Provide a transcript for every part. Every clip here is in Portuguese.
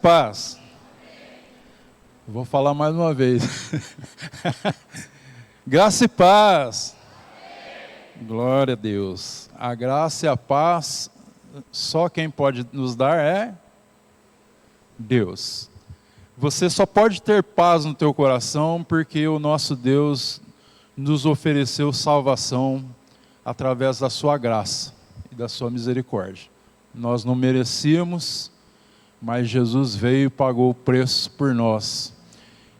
Paz. Vou falar mais uma vez. Graça e paz. Glória a Deus. A graça e a paz, só quem pode nos dar é Deus. Você só pode ter paz no teu coração porque o nosso Deus nos ofereceu salvação através da sua graça e da sua misericórdia. Nós não merecíamos, mas Jesus veio e pagou o preço por nós.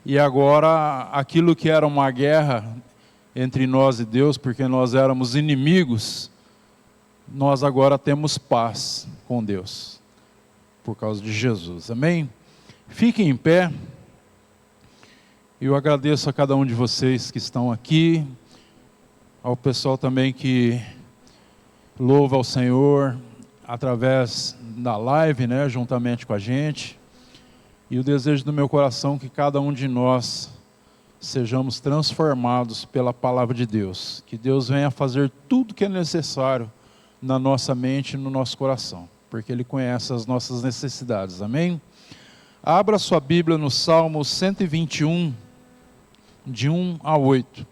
E agora, aquilo que era uma guerra entre nós e Deus, porque nós éramos inimigos, nós agora temos paz com Deus, por causa de Jesus. Amém? Fiquem em pé. Eu agradeço a cada um de vocês que estão aqui, ao pessoal também que louva ao Senhor através da live, juntamente com a gente. E o desejo do meu coração é que cada um de nós sejamos transformados pela palavra de Deus. Que Deus venha fazer tudo que é necessário na nossa mente e no nosso coração, porque Ele conhece as nossas necessidades. Amém? Abra sua Bíblia no Salmo 121, de 1 a 8.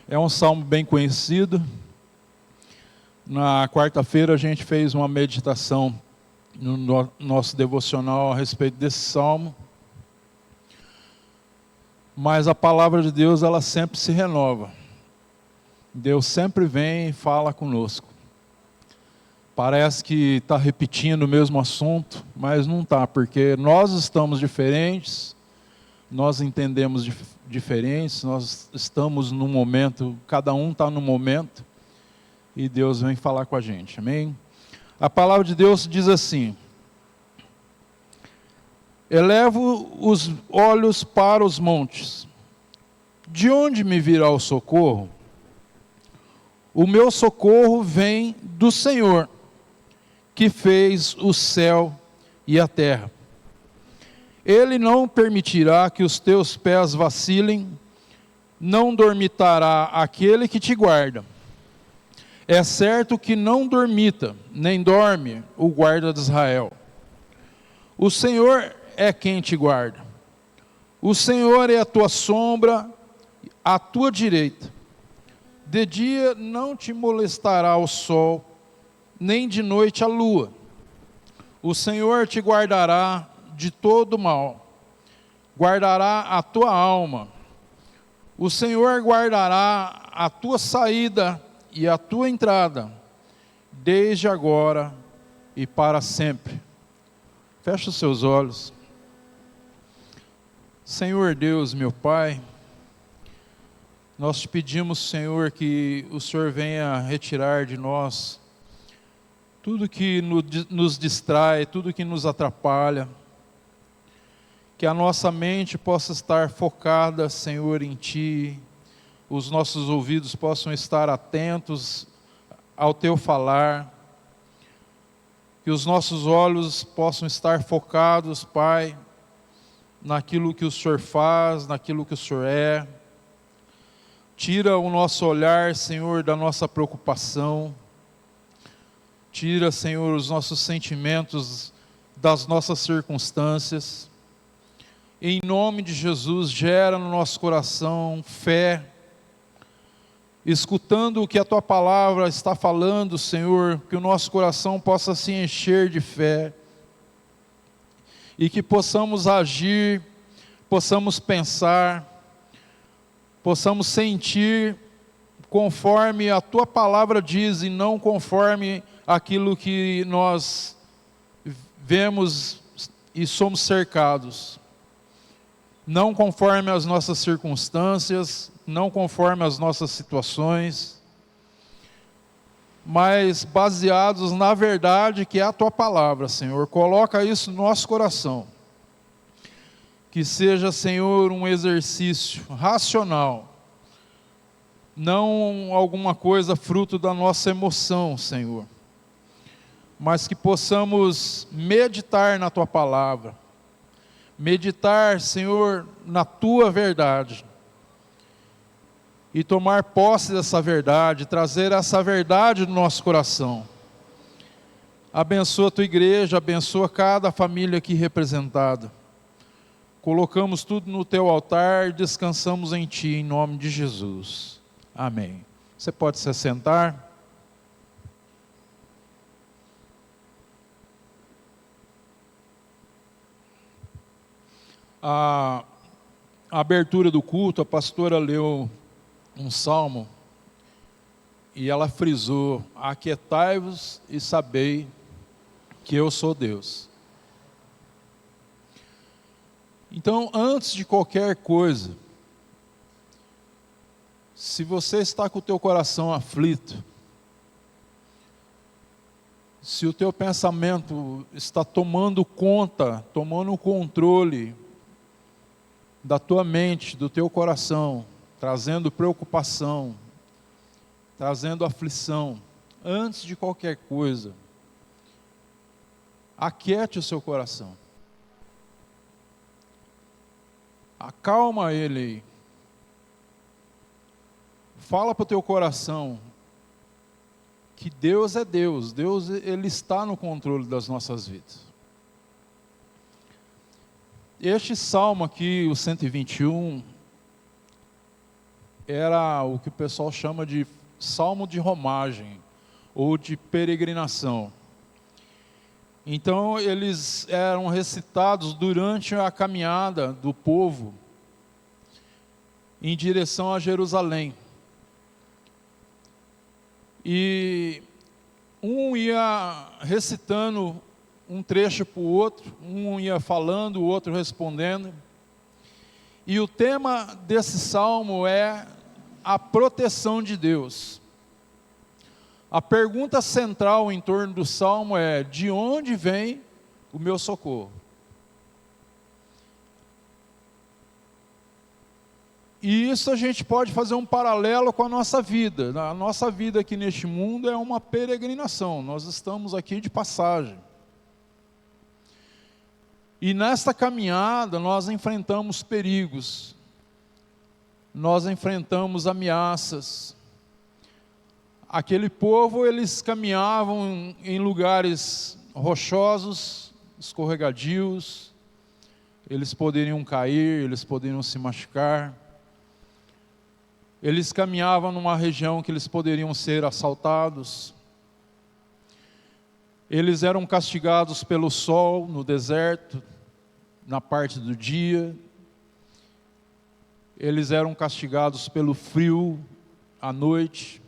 É um salmo bem conhecido. Na quarta-feira a gente fez uma meditação no nosso devocional a respeito desse salmo. Mas a palavra de Deus, ela sempre se renova. Deus sempre vem e fala conosco. Parece que está repetindo o mesmo assunto, mas não está, porque nós estamos diferentes, nós entendemos diferentes, nós estamos num momento, cada um está num momento, e Deus vem falar com a gente, amém? A palavra de Deus diz assim: elevo os olhos para os montes, de onde me virá o socorro? O meu socorro vem do Senhor, que fez o céu e a terra. Ele não permitirá que os teus pés vacilem, não dormitará aquele que te guarda. É certo que não dormita, nem dorme o guarda de Israel. O Senhor é quem te guarda. O Senhor é a tua sombra, à tua direita. De dia não te molestará o sol, nem de noite a lua. O Senhor te guardará de todo mal, guardará a tua alma. O Senhor guardará a tua saída e a tua entrada, desde agora e para sempre. Feche os seus olhos. Senhor Deus, meu Pai, nós te pedimos, Senhor, que o Senhor venha retirar de nós tudo que nos distrai, tudo que nos atrapalha, que a nossa mente possa estar focada, Senhor, em Ti, os nossos ouvidos possam estar atentos ao Teu falar, que os nossos olhos possam estar focados, Pai, naquilo que o Senhor faz, naquilo que o Senhor é. Tira o nosso olhar, Senhor, da nossa preocupação. Tira, Senhor, os nossos sentimentos das nossas circunstâncias. Em nome de Jesus, gera no nosso coração fé, escutando o que a Tua palavra está falando, Senhor, que o nosso coração possa se encher de fé, e que possamos agir, possamos pensar, possamos sentir conforme a Tua palavra diz, e não conforme aquilo que nós vemos e somos cercados. Não conforme as nossas circunstâncias, não conforme as nossas situações, mas baseados na verdade que é a Tua palavra, Senhor. Coloca isso no nosso coração. Que seja, Senhor, um exercício racional, não alguma coisa fruto da nossa emoção, Senhor, mas que possamos meditar na Tua palavra, meditar, Senhor, na Tua verdade, e tomar posse dessa verdade, trazer essa verdade no nosso coração. Abençoa a tua igreja, abençoa cada família aqui representada. Colocamos tudo no teu altar, descansamos em ti, em nome de Jesus. Amém. Você pode se assentar. A abertura do culto, a pastora leu um salmo e ela frisou: aquietai-vos e sabei que eu sou Deus. Então, antes de qualquer coisa, se você está com o teu coração aflito, se o teu pensamento está tomando conta, tomando o controle da tua mente, do teu coração, trazendo preocupação, trazendo aflição, antes de qualquer coisa, aquiete o seu coração. Acalma ele aí. Fala para o teu coração que Deus é Deus. Deus, Ele está no controle das nossas vidas. Este salmo aqui, o 121, era o que o pessoal chama de salmo de romagem ou de peregrinação. Então, eles eram recitados durante a caminhada do povo em direção a Jerusalém. E um ia recitando um trecho para o outro, um ia falando, o outro respondendo. E o tema desse salmo é a proteção de Deus. A pergunta central em torno do salmo é: de onde vem o meu socorro? E isso a gente pode fazer um paralelo com a nossa vida. A nossa vida aqui neste mundo é uma peregrinação, nós estamos aqui de passagem. E nesta caminhada nós enfrentamos perigos, nós enfrentamos ameaças. Aquele povo, eles caminhavam em lugares rochosos, escorregadios, eles poderiam cair, eles poderiam se machucar. Eles caminhavam numa região que eles poderiam ser assaltados. Eles eram castigados pelo sol no deserto, na parte do dia. Eles eram castigados pelo frio à noite.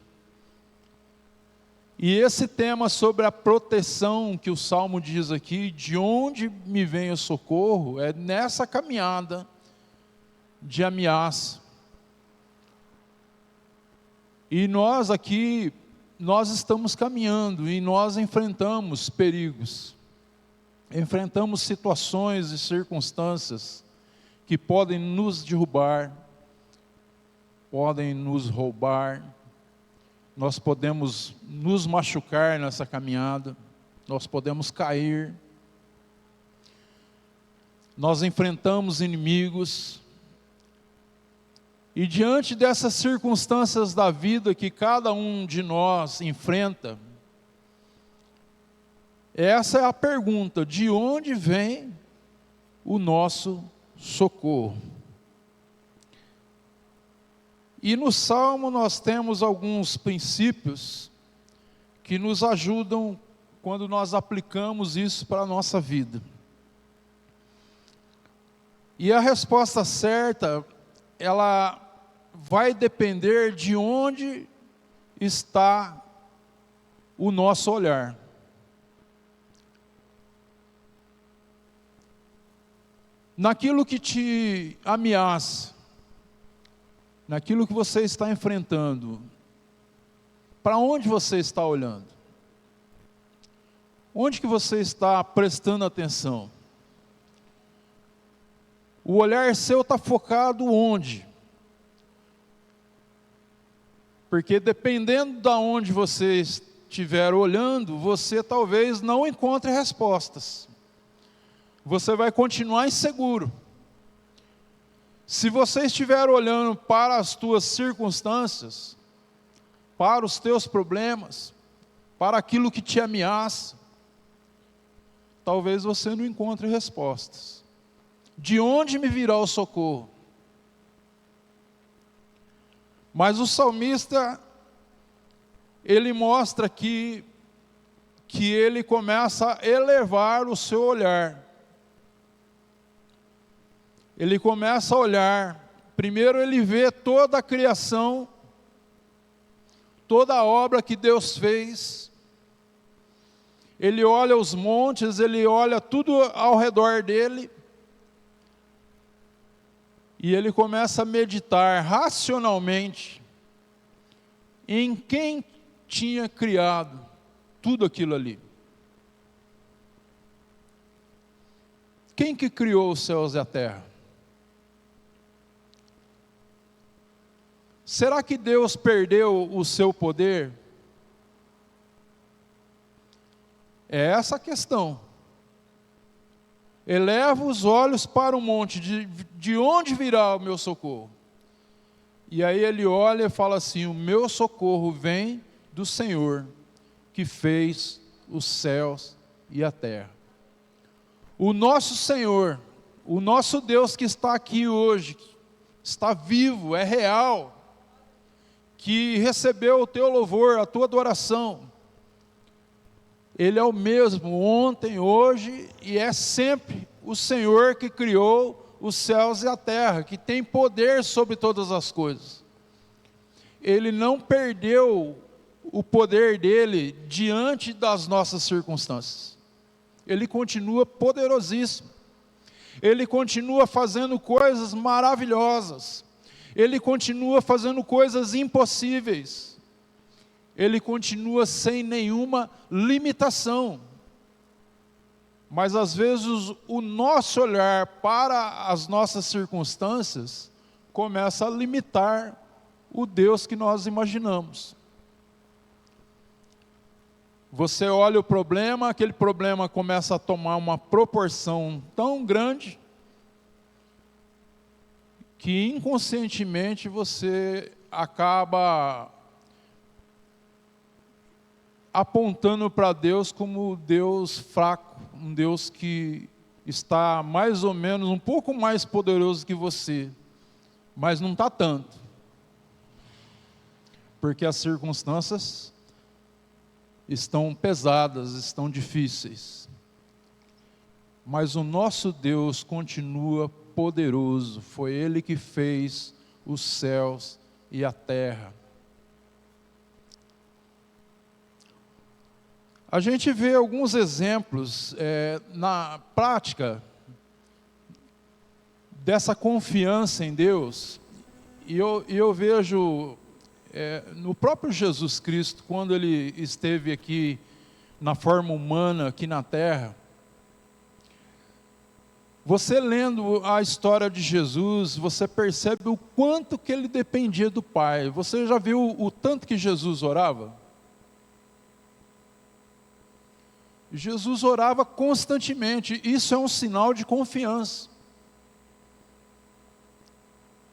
E esse tema sobre a proteção que o Salmo diz aqui, de onde me vem o socorro, é nessa caminhada de ameaça. E nós aqui, nós estamos caminhando e nós enfrentamos perigos, enfrentamos situações e circunstâncias que podem nos derrubar, podem nos roubar, nós podemos nos machucar nessa caminhada, nós podemos cair, nós enfrentamos inimigos. E diante dessas circunstâncias da vida que cada um de nós enfrenta, essa é a pergunta: de onde vem o nosso socorro? E no Salmo nós temos alguns princípios que nos ajudam quando nós aplicamos isso para a nossa vida. E a resposta certa, ela vai depender de onde está o nosso olhar. Naquilo que te ameaça, naquilo que você está enfrentando, para onde você está olhando? Onde que você está prestando atenção? O olhar seu está focado onde? Porque dependendo de onde você estiver olhando, você talvez não encontre respostas. Você vai continuar inseguro. Se você estiver olhando para as tuas circunstâncias, para os teus problemas, para aquilo que te ameaça, talvez você não encontre respostas. De onde me virá o socorro? Mas o salmista, ele mostra aqui que ele começa a elevar o seu olhar. Ele começa a olhar, primeiro ele vê toda a criação, toda a obra que Deus fez. Ele olha os montes, ele olha tudo ao redor dele. E ele começa a meditar racionalmente em quem tinha criado tudo aquilo ali. Quem que criou os céus e a terra? Será que Deus perdeu o seu poder? É essa a questão. Eleva os olhos para o monte, de onde virá o meu socorro? E aí ele olha e fala assim: o meu socorro vem do Senhor, que fez os céus e a terra. O nosso Senhor, o nosso Deus que está aqui hoje, está vivo, é real, que recebeu o teu louvor, a tua adoração. Ele é o mesmo ontem, hoje e é sempre o Senhor que criou os céus e a terra, que tem poder sobre todas as coisas. Ele não perdeu o poder dele diante das nossas circunstâncias. Ele continua poderosíssimo. Ele continua fazendo coisas maravilhosas. Ele continua fazendo coisas impossíveis. Ele continua sem nenhuma limitação. Mas às vezes o nosso olhar para as nossas circunstâncias começa a limitar o Deus que nós imaginamos. Você olha o problema, aquele problema começa a tomar uma proporção tão grande que inconscientemente você acaba apontando para Deus como Deus fraco, um Deus que está mais ou menos, um pouco mais poderoso que você, mas não está tanto, porque as circunstâncias estão pesadas, estão difíceis, mas o nosso Deus continua poderoso. Foi Ele que fez os céus e a terra. A gente vê alguns exemplos na prática dessa confiança em Deus, e eu vejo no próprio Jesus Cristo, quando Ele esteve aqui na forma humana, aqui na terra. Você lendo a história de Jesus, você percebe o quanto que Ele dependia do Pai. Você já viu o tanto que Jesus orava? Jesus orava constantemente. Isso é um sinal de confiança.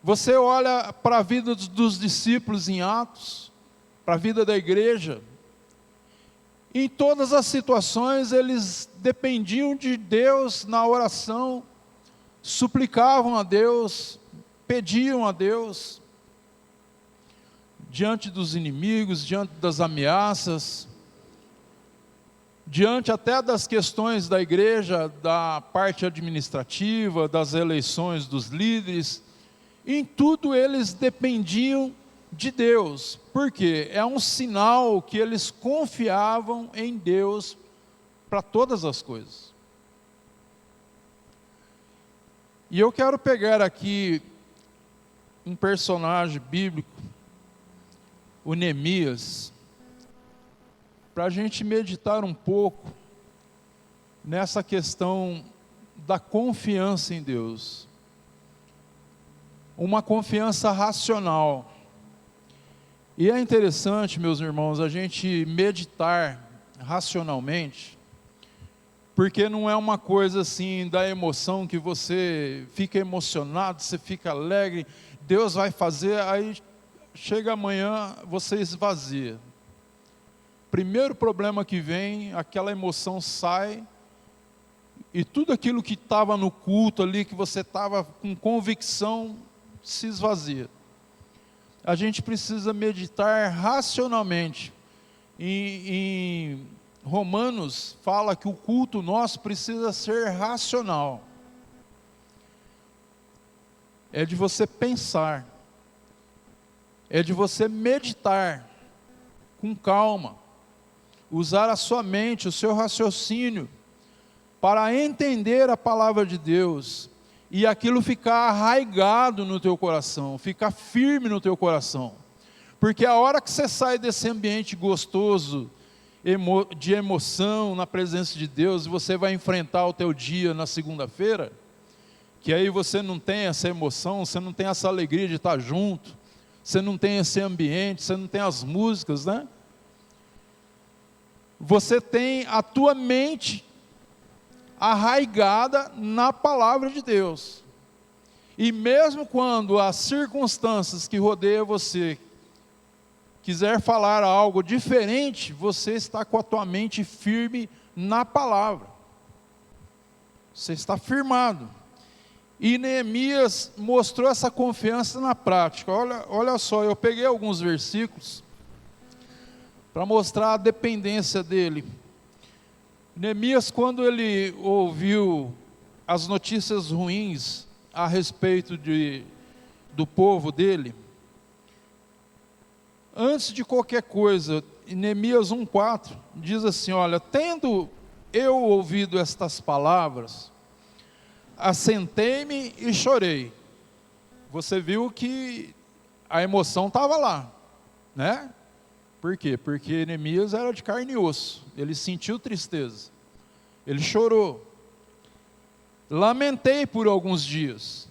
Você olha para a vida dos discípulos em Atos, para a vida da igreja. Em todas as situações eles dependiam de Deus na oração, suplicavam a Deus, pediam a Deus, diante dos inimigos, diante das ameaças, diante até das questões da igreja, da parte administrativa, das eleições dos líderes. Em tudo eles dependiam de Deus, porque é um sinal que eles confiavam em Deus para todas as coisas. E eu quero pegar aqui um personagem bíblico, o Neemias, para a gente meditar um pouco nessa questão da confiança em Deus. Uma confiança racional. E é interessante, meus irmãos, a gente meditar racionalmente, porque não é uma coisa assim da emoção que você fica emocionado, você fica alegre, Deus vai fazer, aí chega amanhã, você esvazia. Primeiro problema que vem, aquela emoção sai, e tudo aquilo que estava no culto ali, que você estava com convicção, se esvazia. A gente precisa meditar racionalmente. Em Romanos fala que o culto nosso precisa ser racional. É de você pensar, é de você meditar com calma, usar a sua mente, o seu raciocínio, para entender a palavra de Deus, e aquilo ficar arraigado no teu coração, ficar firme no teu coração. Porque a hora que você sai desse ambiente gostoso, de emoção na presença de Deus, e você vai enfrentar o teu dia na segunda-feira, que aí você não tem essa emoção, você não tem essa alegria de estar junto, você não tem esse ambiente, você não tem as músicas, né? Você tem a tua mente arraigada na palavra de Deus. E mesmo quando as circunstâncias que rodeiam você quiser falar algo diferente, você está com a tua mente firme na palavra. Você está firmado. E Neemias mostrou essa confiança na prática. Olha só, eu peguei alguns versículos para mostrar a dependência dele. Neemias, quando ele ouviu as notícias ruins a respeito do povo dele, antes de qualquer coisa, em Neemias 1,4, diz assim, olha, tendo eu ouvido estas palavras, assentei-me e chorei. Você viu que a emoção estava lá, né? Por quê? Porque Neemias era de carne e osso, ele sentiu tristeza, ele chorou. Lamentei por alguns dias.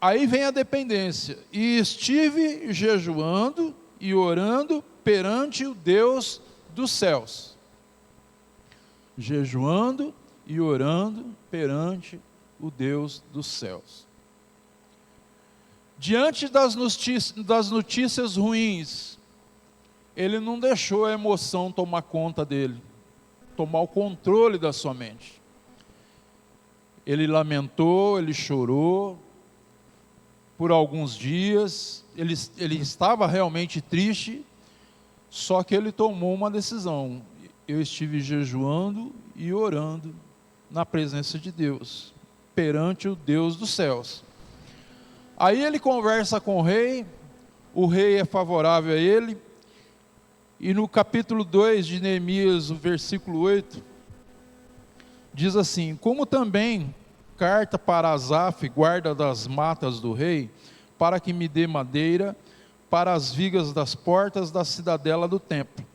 Aí vem a dependência, e estive jejuando e orando perante o Deus dos céus. Jejuando e orando perante o Deus dos céus. Diante das notícias ruins, ele não deixou a emoção tomar conta dele, tomar o controle da sua mente. Ele lamentou, ele chorou por alguns dias, ele estava realmente triste, só que ele tomou uma decisão. Eu estive jejuando e orando na presença de Deus, perante o Deus dos céus. Aí ele conversa com o rei é favorável a ele, e no capítulo 2 de Neemias, o versículo 8, diz assim, como também carta para Asaf, guarda das matas do rei, para que me dê madeira para as vigas das portas da cidadela do templo,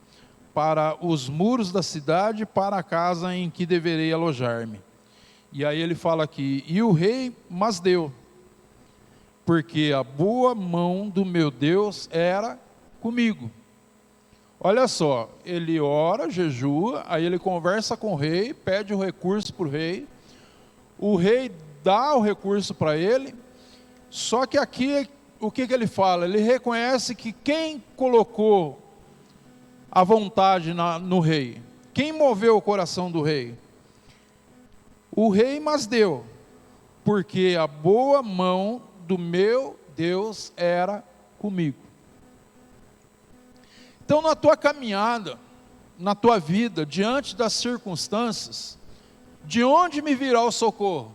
para os muros da cidade, para a casa em que deverei alojar-me. E aí ele fala aqui, e o rei mas deu, porque a boa mão do meu Deus era comigo. Olha só, ele ora, jejua, aí ele conversa com o rei, pede o recurso para o rei dá o recurso para ele, só que aqui, o que ele fala? Ele reconhece que quem colocou a vontade no rei, quem moveu o coração do rei? O rei mas deu, porque a boa mão do meu Deus era comigo. Então, na tua caminhada, na tua vida, diante das circunstâncias, de onde me virá o socorro?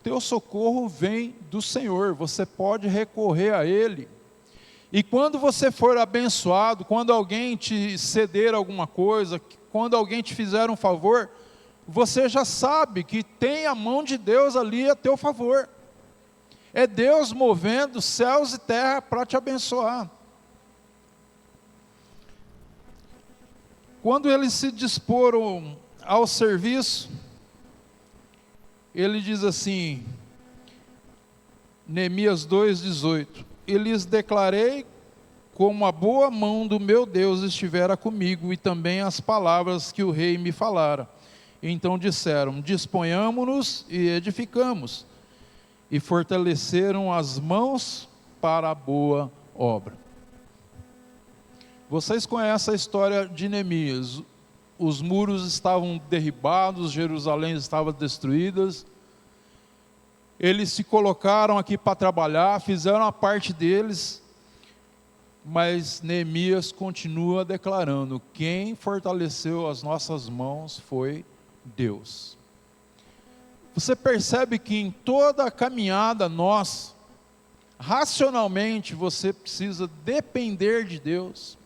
Teu socorro vem do Senhor, você pode recorrer a Ele. E quando você for abençoado, quando alguém te ceder alguma coisa, quando alguém te fizer um favor, você já sabe que tem a mão de Deus ali a teu favor. É Deus movendo céus e terra para te abençoar. Quando eles se disporam ao serviço, ele diz assim, Neemias 2,18, e lhes declarei como a boa mão do meu Deus estivera comigo, e também as palavras que o rei me falara. Então disseram: disponhamo-nos e edificamos. E fortaleceram as mãos para a boa obra. Vocês conhecem a história de Neemias. Os muros estavam derribados, Jerusalém estava destruída. Eles se colocaram aqui para trabalhar, fizeram a parte deles, mas Neemias continua declarando: quem fortaleceu as nossas mãos foi Deus. Você percebe que em toda a caminhada nossa, racionalmente você precisa depender de Deus,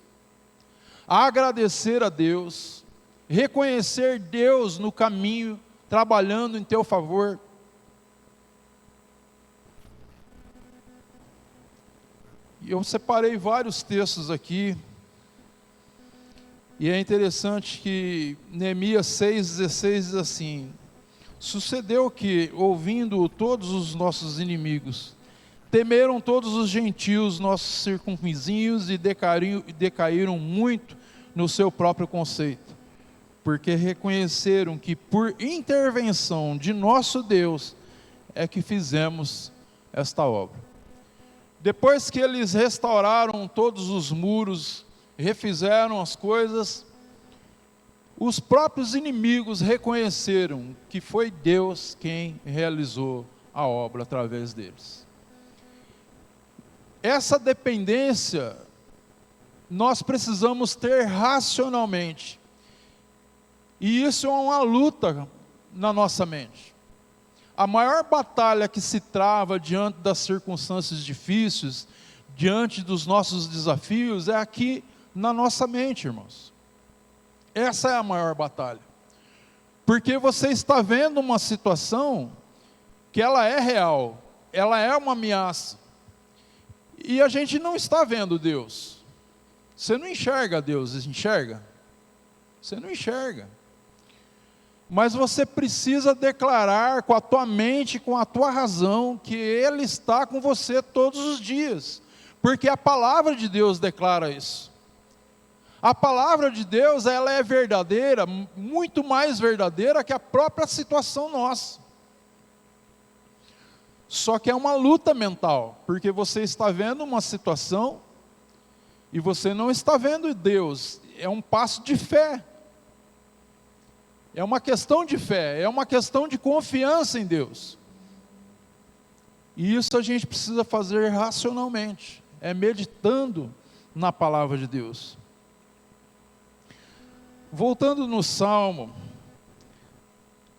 agradecer a Deus, reconhecer Deus no caminho, trabalhando em teu favor. Eu separei vários textos aqui, e é interessante que Neemias 6,16 diz assim: sucedeu que, ouvindo todos os nossos inimigos, temeram todos os gentios, nossos circunvizinhos, e decaíram muito no seu próprio conceito, porque reconheceram que por intervenção de nosso Deus é que fizemos esta obra. Depois que eles restauraram todos os muros, refizeram as coisas, os próprios inimigos reconheceram que foi Deus quem realizou a obra através deles. Essa dependência nós precisamos ter racionalmente, e isso é uma luta na nossa mente. A maior batalha que se trava diante das circunstâncias difíceis, diante dos nossos desafios, é aqui na nossa mente, irmãos. Essa é a maior batalha, porque você está vendo uma situação que ela é real, ela é uma ameaça, e a gente não está vendo Deus. Você não enxerga Deus, enxerga? Você não enxerga, mas você precisa declarar com a tua mente, com a tua razão, que Ele está com você todos os dias, porque a palavra de Deus declara isso. A palavra de Deus, ela é verdadeira, muito mais verdadeira que a própria situação nossa. Só que é uma luta mental, porque você está vendo uma situação e você não está vendo Deus. É um passo de fé. É uma questão de fé, é uma questão de confiança em Deus. E isso a gente precisa fazer racionalmente, é meditando na palavra de Deus. Voltando no Salmo,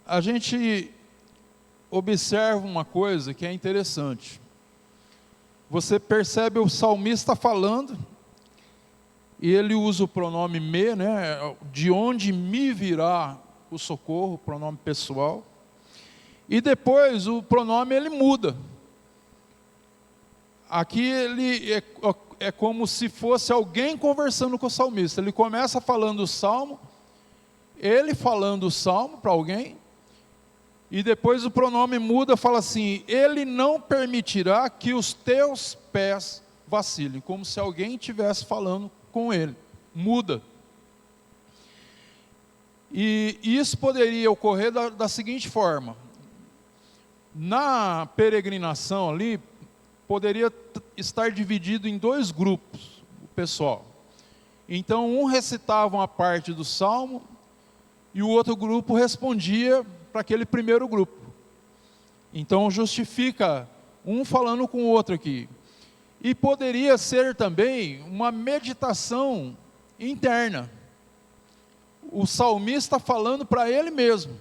a gente observa uma coisa que é interessante. Você percebe o salmista falando, e ele usa o pronome me, né? De onde me virá o socorro, pronome pessoal. E depois o pronome ele muda. Aqui ele é como se fosse alguém conversando com o salmista. Ele começa falando o salmo, ele falando o salmo para alguém, e depois o pronome muda, fala assim: ele não permitirá que os teus pés vacilem, como se alguém estivesse falando com ele. Muda. E isso poderia ocorrer da seguinte forma: na peregrinação ali, poderia estar dividido em dois grupos, o pessoal. Então um recitava uma parte do salmo, e o outro grupo respondia para aquele primeiro grupo. Então justifica um falando com o outro aqui. E poderia ser também uma meditação interna. O salmista falando para ele mesmo.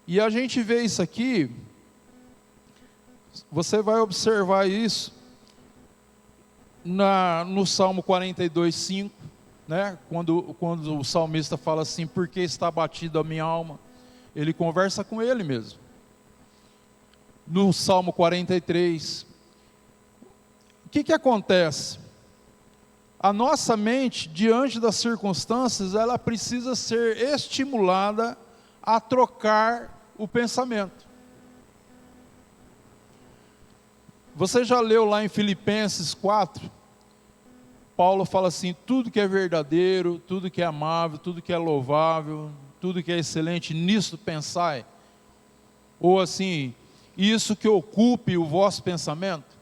E a gente vê isso aqui, você vai observar isso no Salmo 42:5, né? Quando o salmista fala assim: por que está abatida a minha alma? Ele conversa com ele mesmo. No Salmo 43, o que acontece? A nossa mente, diante das circunstâncias, ela precisa ser estimulada a trocar o pensamento. Você já leu lá em Filipenses 4, Paulo fala assim: tudo que é verdadeiro, tudo que é amável, tudo que é louvável, tudo que é excelente, nisso pensai. Ou assim, isso que ocupe o vosso pensamento.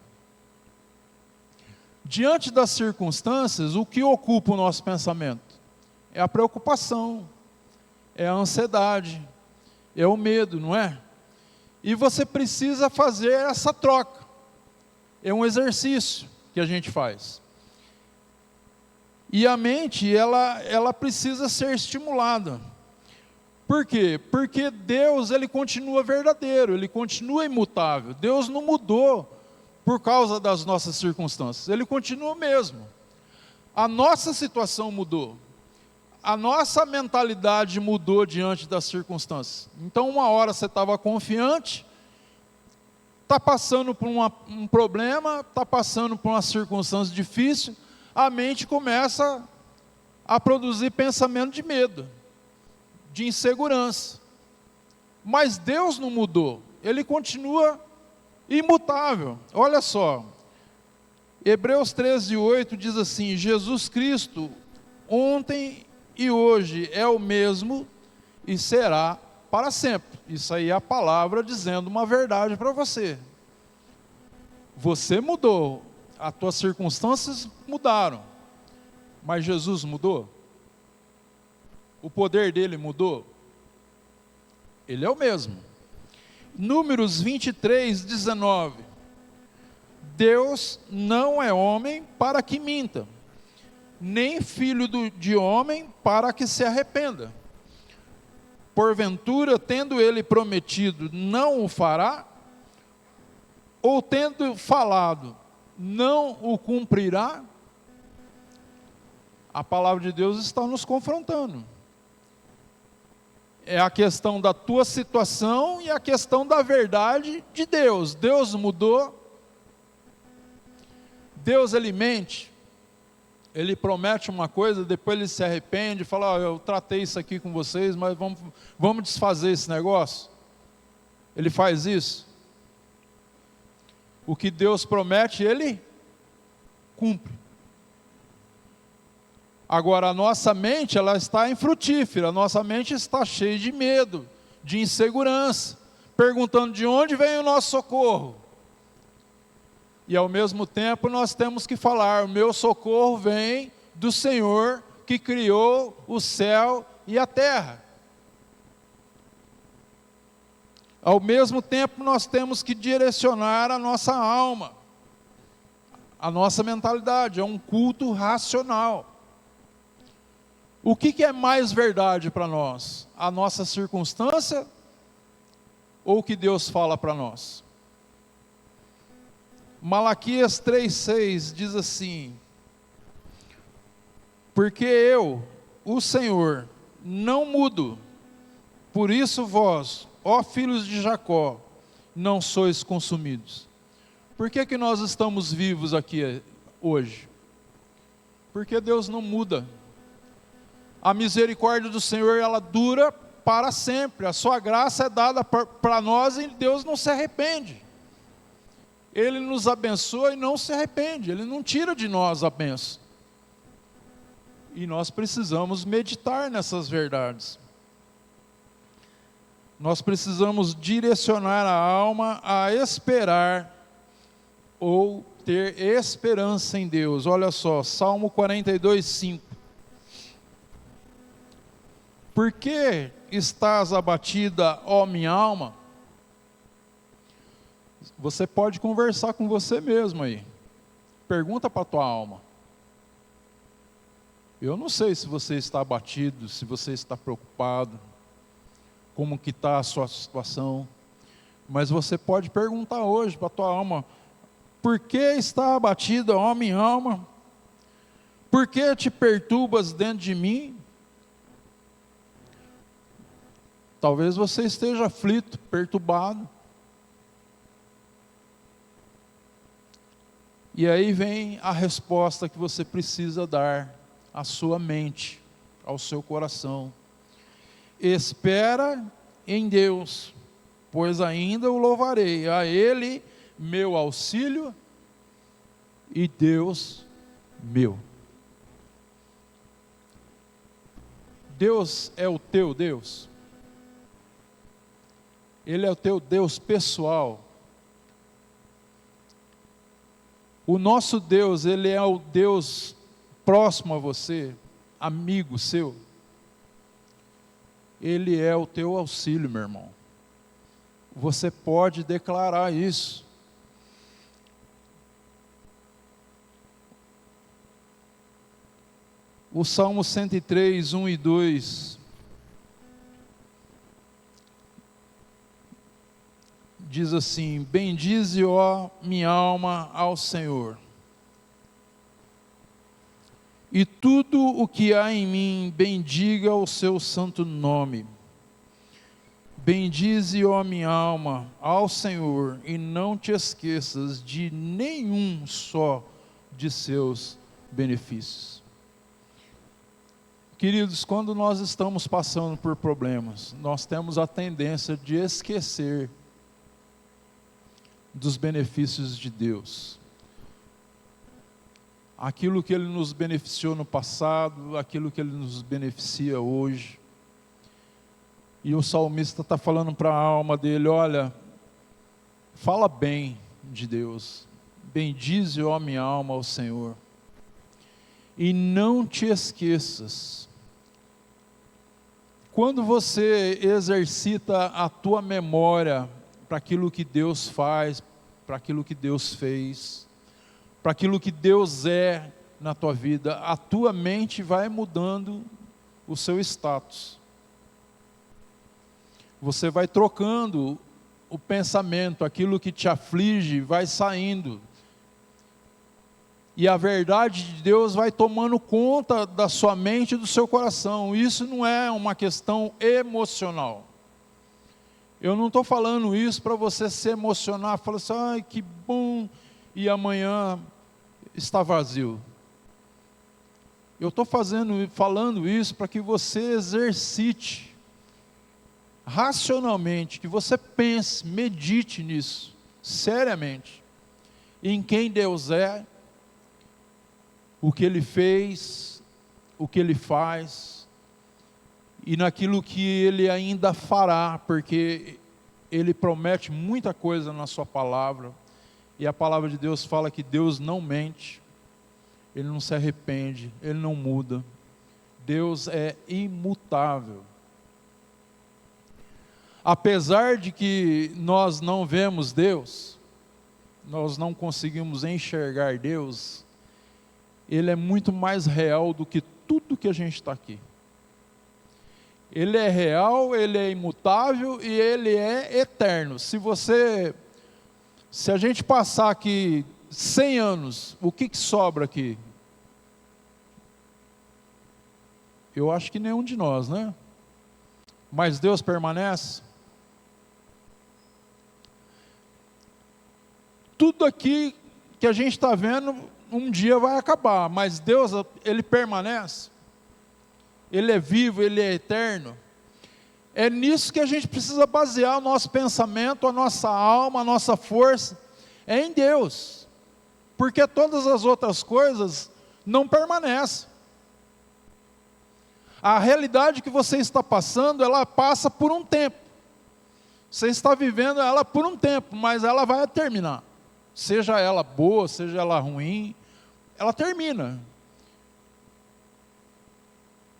Diante das circunstâncias, o que ocupa o nosso pensamento? É a preocupação, é a ansiedade, é o medo, não é? E você precisa fazer essa troca. É um exercício que a gente faz. E a mente, ela precisa ser estimulada. Por quê? Porque Deus, Ele continua verdadeiro, Ele continua imutável. Deus não mudou por causa das nossas circunstâncias, Ele continua o mesmo. A nossa situação mudou. A nossa mentalidade mudou diante das circunstâncias. Então, uma hora você estava confiante, está passando por um problema, está passando por uma circunstância difícil, a mente começa a produzir pensamento de medo, de insegurança. Mas Deus não mudou, Ele continua imutável. Olha só, Hebreus 13:8 diz assim: Jesus Cristo, ontem e hoje é o mesmo e será para sempre. Isso aí é a palavra dizendo uma verdade para você. Você mudou, as tuas circunstâncias mudaram, mas Jesus mudou? O poder dele mudou? Ele é o mesmo. Números 23:19. Deus não é homem para que minta, nem filho de homem para que se arrependa. Porventura, tendo ele prometido, não o fará? Ou tendo falado, não o cumprirá? A palavra de Deus está nos confrontando. É a questão da tua situação e a questão da verdade de Deus. Deus mudou. Deus, Ele mente. Ele promete uma coisa, depois Ele se arrepende, fala: oh, eu tratei isso aqui com vocês, mas vamos desfazer esse negócio. Ele faz isso. O que Deus promete, Ele cumpre. Agora, a nossa mente, ela está infrutífera, a nossa mente está cheia de medo, de insegurança, perguntando de onde vem o nosso socorro. E ao mesmo tempo nós temos que falar: o meu socorro vem do Senhor que criou o céu e a terra. Ao mesmo tempo nós temos que direcionar a nossa alma, a nossa mentalidade, a um culto racional. O que é mais verdade para nós? A nossa circunstância ou o que Deus fala para nós? Malaquias 3:6 diz assim: porque eu, o Senhor, não mudo, por isso vós, ó filhos de Jacó, não sois consumidos. Por que nós estamos vivos aqui hoje? Porque Deus não muda. A misericórdia do Senhor, ela dura para sempre. A sua graça é dada para nós e Deus não se arrepende. Ele nos abençoa e não se arrepende. Ele não tira de nós a bênção. E nós precisamos meditar nessas verdades. Nós precisamos direcionar a alma a esperar ou ter esperança em Deus. Olha só, Salmo 42:5. Por que estás abatida, ó minha alma? Você pode conversar com você mesmo aí. Pergunta para a tua alma. Eu não sei se você está abatido, se você está preocupado, como que está a sua situação. Mas você pode perguntar hoje para a tua alma: por que está abatida, ó minha alma? Por que te perturbas dentro de mim? Talvez você esteja aflito, perturbado. E aí vem a resposta que você precisa dar à sua mente, ao seu coração. Espera em Deus, pois ainda o louvarei. A Ele, meu auxílio e Deus meu. Deus é o teu Deus? Ele é o teu Deus pessoal? O nosso Deus, Ele é o Deus próximo a você, amigo seu? Ele é o teu auxílio, meu irmão. Você pode declarar isso. O Salmo 103, 1 e 2 diz assim: bendize, ó minha alma, ao Senhor, e tudo o que há em mim, bendiga o seu santo nome. Bendize, ó minha alma, ao Senhor, e não te esqueças de nenhum só de seus benefícios. Queridos, quando nós estamos passando por problemas, nós temos a tendência de esquecer dos benefícios de Deus. Aquilo que Ele nos beneficiou no passado, aquilo que Ele nos beneficia hoje. E o salmista está falando para a alma dele: olha, fala bem de Deus, bendize, ó minha alma, ao Senhor, e não te esqueças. Quando você exercita a tua memória para aquilo que Deus faz, para aquilo que Deus fez, para aquilo que Deus é na tua vida, a tua mente vai mudando o seu status. Você vai trocando o pensamento, aquilo que te aflige vai saindo. E a verdade de Deus vai tomando conta da sua mente e do seu coração. Isso não é uma questão emocional. Eu não estou falando isso para você se emocionar, falar assim: ai, que bom, e amanhã está vazio. Eu estou falando isso para que você exercite racionalmente, que você pense, medite nisso, seriamente, em quem Deus é, o que Ele fez, o que Ele faz, e naquilo que Ele ainda fará, porque Ele promete muita coisa na sua palavra, e a palavra de Deus fala que Deus não mente, Ele não se arrepende, Ele não muda, Deus é imutável. Apesar de que nós não vemos Deus, nós não conseguimos enxergar Deus, Ele é muito mais real do que tudo que a gente está aqui. Ele é real, Ele é imutável e Ele é eterno. Se a gente passar aqui 100 anos, o que sobra aqui? Eu acho que nenhum de nós, né? Mas Deus permanece? Tudo aqui que a gente está vendo, um dia vai acabar, mas Deus, Ele permanece, Ele é vivo, Ele é eterno. É nisso que a gente precisa basear o nosso pensamento, a nossa alma, a nossa força, é em Deus, porque todas as outras coisas não permanecem. A realidade que você está passando, ela passa por um tempo, você está vivendo ela por um tempo, mas ela vai terminar. Seja ela boa, seja ela ruim, ela termina.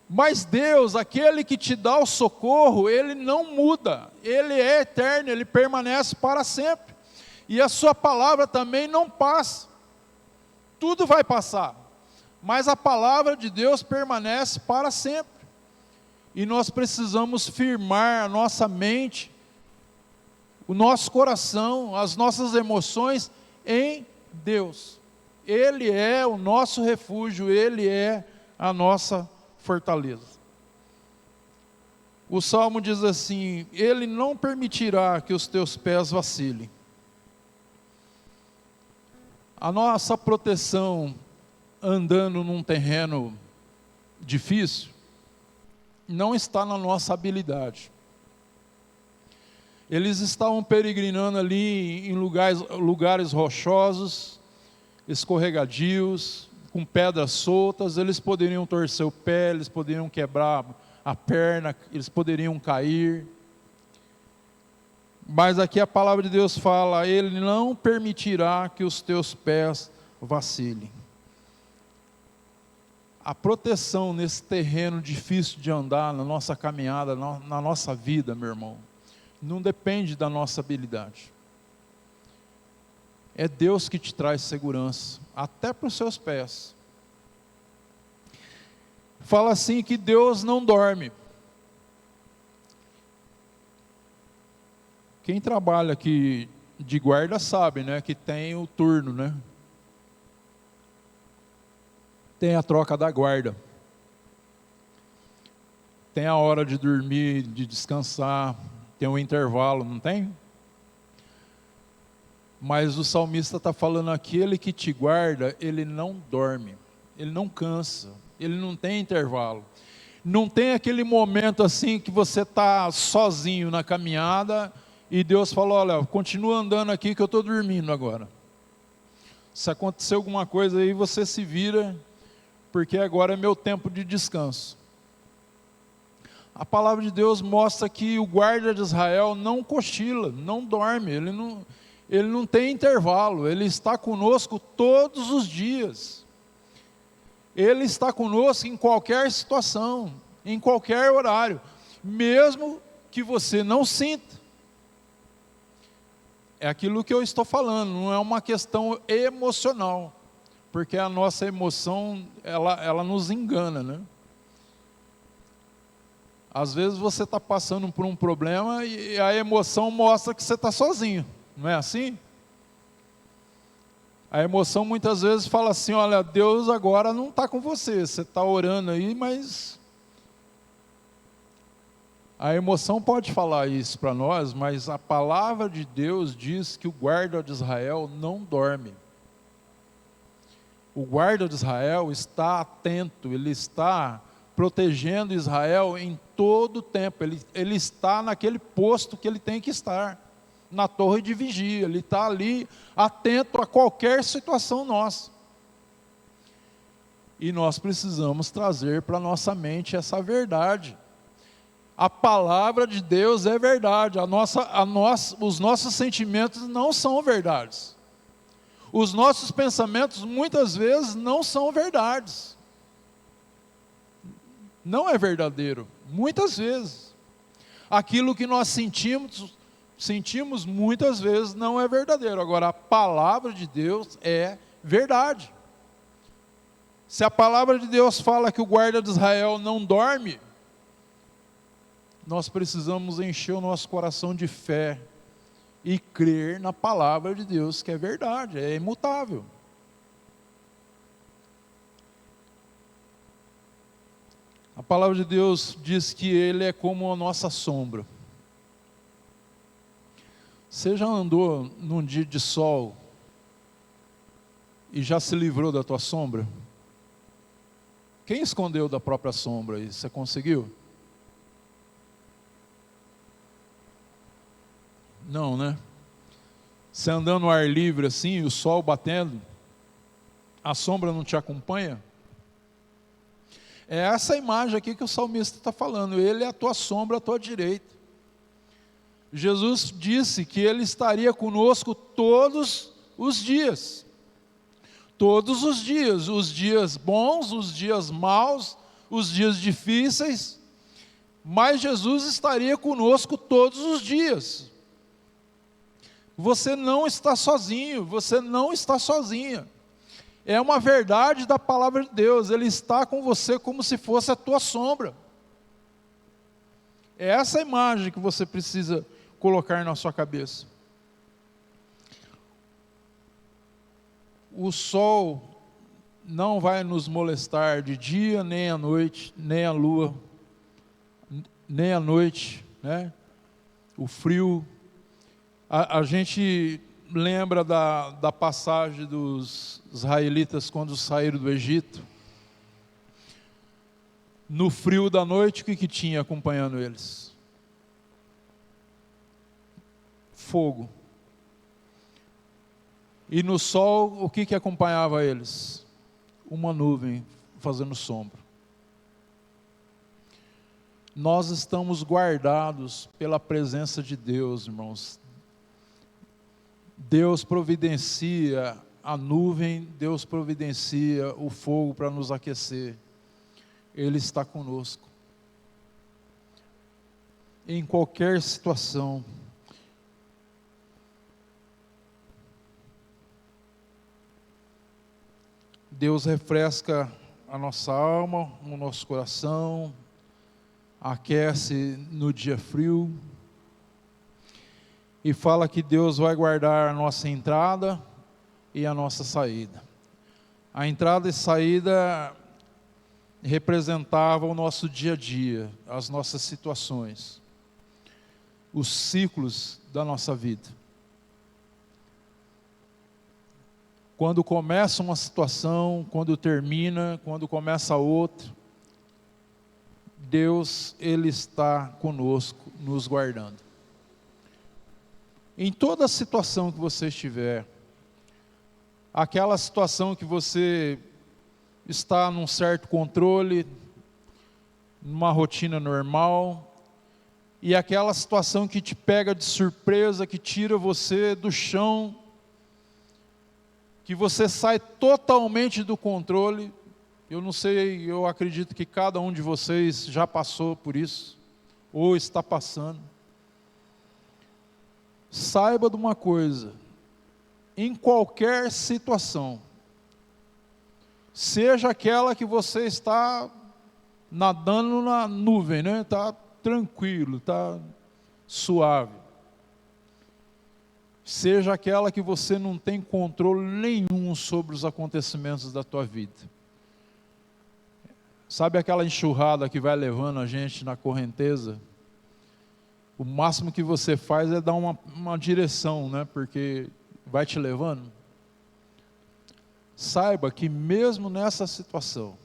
Mas Deus, aquele que te dá o socorro, Ele não muda, Ele é eterno, Ele permanece para sempre. E a sua palavra também não passa. Tudo vai passar, mas a palavra de Deus permanece para sempre. E nós precisamos firmar a nossa mente, o nosso coração, as nossas emoções em Deus. Ele é o nosso refúgio, Ele é a nossa fortaleza. O Salmo diz assim: Ele não permitirá que os teus pés vacilem. A nossa proteção andando num terreno difícil não está na nossa habilidade. Eles estavam peregrinando ali em lugares rochosos, escorregadios, com pedras soltas. Eles poderiam torcer o pé, eles poderiam quebrar a perna, eles poderiam cair. Mas aqui a palavra de Deus fala: Ele não permitirá que os teus pés vacilem. A proteção nesse terreno difícil de andar, na nossa caminhada, na nossa vida, meu irmão, não depende da nossa habilidade. É Deus que te traz segurança, até para os seus pés. Fala assim que Deus não dorme. Quem trabalha aqui de guarda sabe, né, que tem o turno, né? Tem a troca da guarda. Tem a hora de dormir, de descansar, tem um intervalo, não tem? Mas o salmista está falando: aquele que te guarda, ele não dorme, ele não cansa, ele não tem intervalo. Não tem aquele momento assim que você está sozinho na caminhada e Deus falou: olha, continua andando aqui que eu estou dormindo agora. Se acontecer alguma coisa aí, você se vira, porque agora é meu tempo de descanso. A palavra de Deus mostra que o guarda de Israel não cochila, não dorme, ele não tem intervalo, ele está conosco todos os dias. Ele está conosco em qualquer situação, em qualquer horário, mesmo que você não sinta. É aquilo que eu estou falando, não é uma questão emocional, porque a nossa emoção, ela nos engana, né? Às vezes você está passando por um problema e a emoção mostra que você está sozinho, não é assim? A emoção muitas vezes fala assim: olha, Deus agora não está com você, você está orando aí, mas... A emoção pode falar isso para nós, mas a palavra de Deus diz que o guarda de Israel não dorme. O guarda de Israel está atento, ele está protegendo Israel em todo o tempo, ele está naquele posto que ele tem que estar, na torre de vigia, ele está ali atento a qualquer situação nossa. E nós precisamos trazer para a nossa mente essa verdade. A palavra de Deus é verdade, os nossos sentimentos não são verdades. Os nossos pensamentos muitas vezes não são verdades. Não é verdadeiro, muitas vezes. Aquilo que nós sentimos muitas vezes não é verdadeiro. Agora, a palavra de Deus é verdade. Se a palavra de Deus fala que o guarda de Israel não dorme, nós precisamos encher o nosso coração de fé e crer na palavra de Deus, que é verdade, é imutável. A palavra de Deus diz que Ele é como a nossa sombra. Você já andou num dia de sol e já se livrou da tua sombra? Quem escondeu da própria sombra aí? Você conseguiu? Não, né? Você andando no ar livre assim, o sol batendo, a sombra não te acompanha? É essa imagem aqui que o salmista está falando. Ele é a tua sombra, a tua direita. Jesus disse que Ele estaria conosco todos os dias. Todos os dias bons, os dias maus, os dias difíceis. Mas Jesus estaria conosco todos os dias. Você não está sozinho, você não está sozinha. É uma verdade da palavra de Deus, Ele está com você como se fosse a tua sombra. É essa imagem que você precisa colocar na sua cabeça. O sol não vai nos molestar de dia, nem à noite, nem a lua, nem à noite, né? O frio. A gente lembra da passagem dos israelitas quando saíram do Egito. No frio da noite, o que tinha acompanhando eles? Fogo. E no sol, o que acompanhava eles? Uma nuvem fazendo sombra. nós estamos guardados pela presença de Deus, irmãos. Deus providencia a nuvem, Deus providencia o fogo para nos aquecer. Ele está conosco. Em qualquer situação. Deus refresca a nossa alma, o nosso coração, aquece no dia frio. E fala que Deus vai guardar a nossa entrada e a nossa saída. A entrada e saída representava o nosso dia a dia, as nossas situações, os ciclos da nossa vida. Quando começa uma situação, quando termina, quando começa outra, Deus, Ele está conosco, nos guardando. Em toda situação que você estiver, aquela situação que você está num certo controle, numa rotina normal, e aquela situação que te pega de surpresa, que tira você do chão, que você sai totalmente do controle. Eu não sei, eu acredito que cada um de vocês já passou por isso, ou está passando. Saiba de uma coisa, em qualquer situação, seja aquela que você está nadando na nuvem, né? Está tranquilo, está suave. Seja aquela que você não tem controle nenhum sobre os acontecimentos da tua vida. Sabe aquela enxurrada que vai levando a gente na correnteza? O máximo que você faz é dar uma direção, né? Porque vai te levando. Saiba que mesmo nessa situação,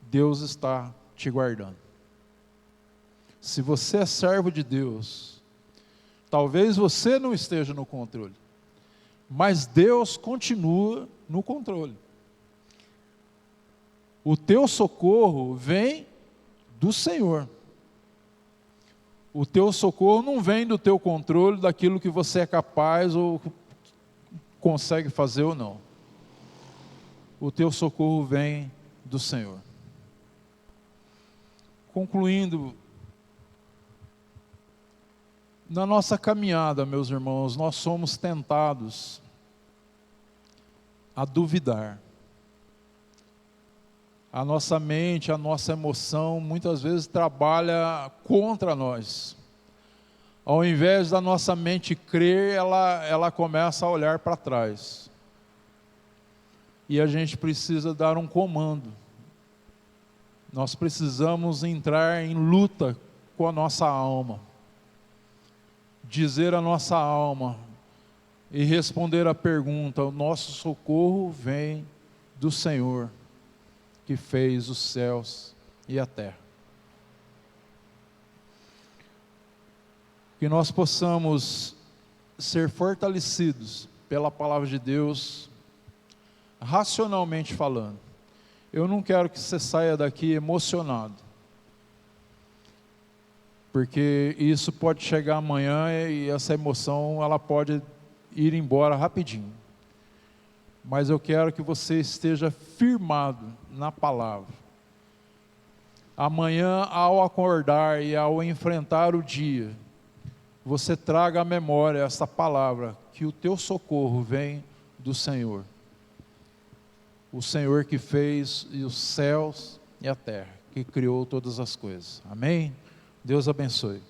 Deus está te guardando. Se você é servo de Deus, talvez você não esteja no controle, mas Deus continua no controle. O teu socorro vem do Senhor. O teu socorro não vem do teu controle, daquilo que você é capaz ou consegue fazer ou não. O teu socorro vem do Senhor. Concluindo, na nossa caminhada, meus irmãos, nós somos tentados a duvidar. A nossa mente, a nossa emoção, muitas vezes trabalha contra nós. Ao invés da nossa mente crer, ela começa a olhar para trás. E a gente precisa dar um comando. Nós precisamos entrar em luta com a nossa alma. Dizer à nossa alma e responder a pergunta: o nosso socorro vem do Senhor, que fez os céus e a terra. Que nós possamos ser fortalecidos pela palavra de Deus, racionalmente falando. Eu não quero que você saia daqui emocionado, porque isso pode chegar amanhã e essa emoção ela pode ir embora rapidinho. Mas eu quero que você esteja firmado na palavra. Amanhã, ao acordar e ao enfrentar o dia, você traga à memória essa palavra, que o teu socorro vem do Senhor. O Senhor que fez os céus e a terra, que criou todas as coisas. Amém? Deus abençoe.